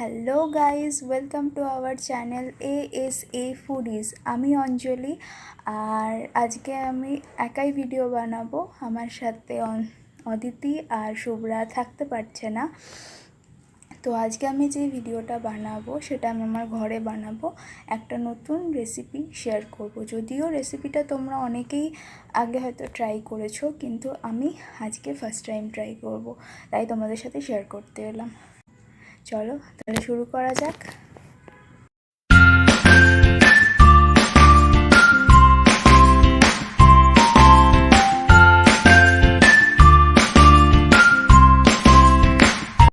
Hello guys, welcome to our channel ASA foodies. আমি অঞ্জলি, আর আজকে আমি একাই ভিডিও বানাবো। আমার সাথে অদিতি আর শুভ্রা থাকতে পারছে না। তো আজকে আমি যে ভিডিওটা বানাবো সেটা আমি আমার ঘরে বানাবো, একটা নতুন রেসিপি শেয়ার করব। যদিও রেসিপিটা তোমরা অনেকেই আগে হয়তো ট্রাই করেছো, কিন্তু আমি আজকে ফার্স্ট টাইম ট্রাই করব, তাই তোমাদের সাথে শেয়ার করতে এলাম। চলো তাহলে শুরু করা যাক।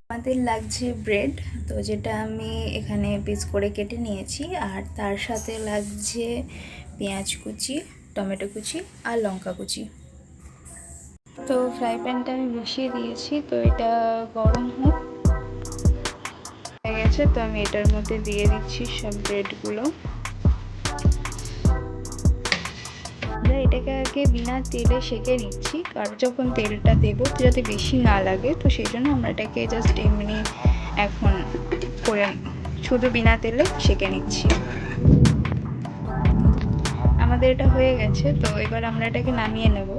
আমাদের লাগছে ব্রেড, তো যেটা আমি এখানে পিস করে কেটে নিয়েছি, আর তার সাথে লাগছে পেঁয়াজ কুচি, টমেটো কুচি আর লঙ্কা কুচি। তো ফ্রাই প্যানটা আমি বসিয়ে দিয়েছি, তো এটা গরম হয়ে গেছে। তো আমি এটার মধ্যে দিয়ে দিচ্ছি সব ব্রেডগুলো। এটাকে আগে বিনা তেলে সেঁকে নিচ্ছি, আর যখন তেলটা দেবো যাতে বেশি না লাগে, তো সেই জন্য আমরা এটাকে জাস্ট এমনি এখন করে শুধু বিনা তেলে সেঁকে নিচ্ছি। আমাদের এটা হয়ে গেছে, তো এবার আমরা এটাকে নামিয়ে নেব।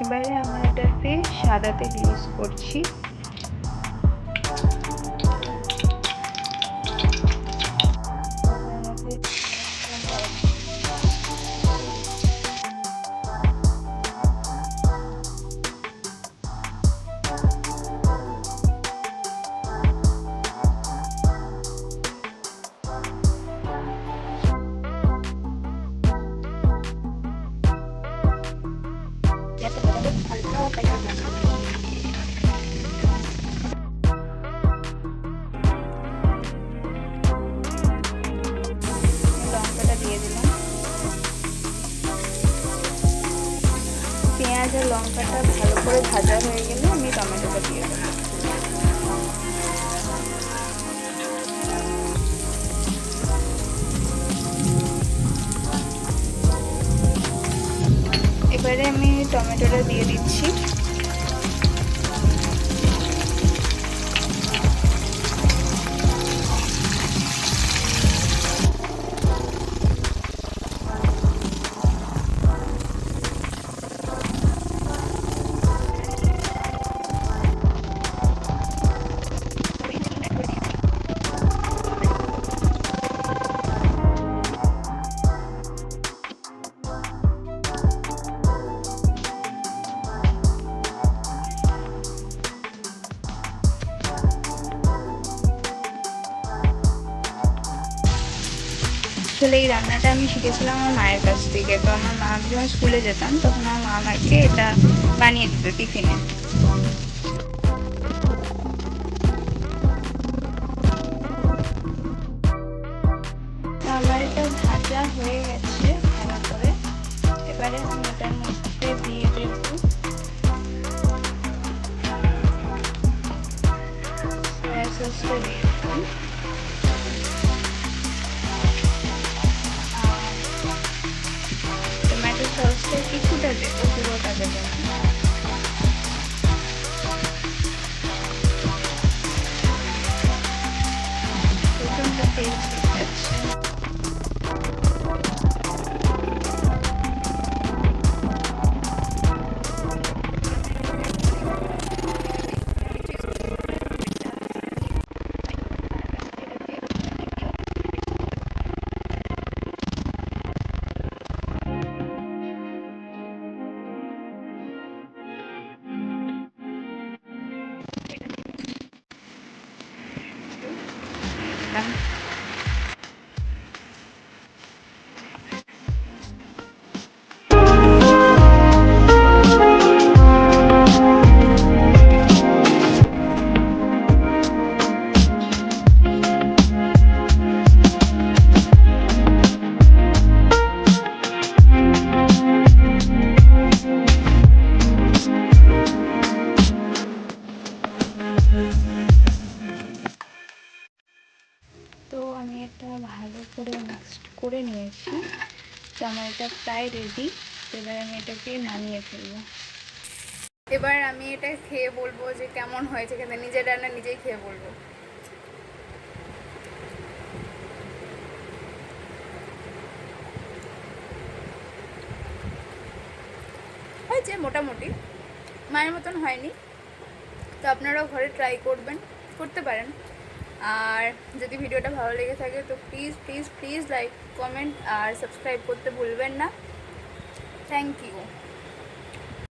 এবারে আমরা এটাতে সাদা তেল ইউজ করছি। লঙ্কাটা দিয়ে দিলাম। পেঁয়াজ আর লঙ্কাটা ভালো করে ভাজা হয়ে গেলে আমি টমেটোটা দিয়ে দেবো। এবারে আমি টমেটোটা দিয়ে দিচ্ছি। আসলে এই রান্নাটা আমি শিখেছিলাম আমার মায়ের কাছ থেকে। তো আমার মা যখন স্কুলে যেতাম তখন আমার মা আমাকে এটা বানিয়ে দিত টিফিনে। আমার এটা ভাজা হয়ে গেছে ভালো করে। এবারে আমি এটার মধ্যে দিয়ে দেব সয়া সসটা দিয়ে দিলাম। টমেটো সসটা কিছুটা দেবো, পুরোটা দেবো না। প্রচণ্ড তেল ছেড়ে যাচ্ছে। তো আমি এটা ভালো করে মিক্সড করে নিয়েছি। তো আমার এটা প্রায় রেডি। এবার আমি এটাকে নামিয়ে ফেলবো। এবার আমি এটা খেয়ে বলবো যে কেমন হয়েছে, কিন্তু নিজের রান্না নিজেই খেয়ে বলবো। হয়েছে মোটামুটি, মায়ের মতন হয়নি। তো আপনারাও ঘরে ট্রাই করতে পারেন। আর যদি ভিডিওটা ভালো লেগে থাকে তো please please please like, comment আর সাবস্ক্রাইব করতে ভুলবেন না। Thank you.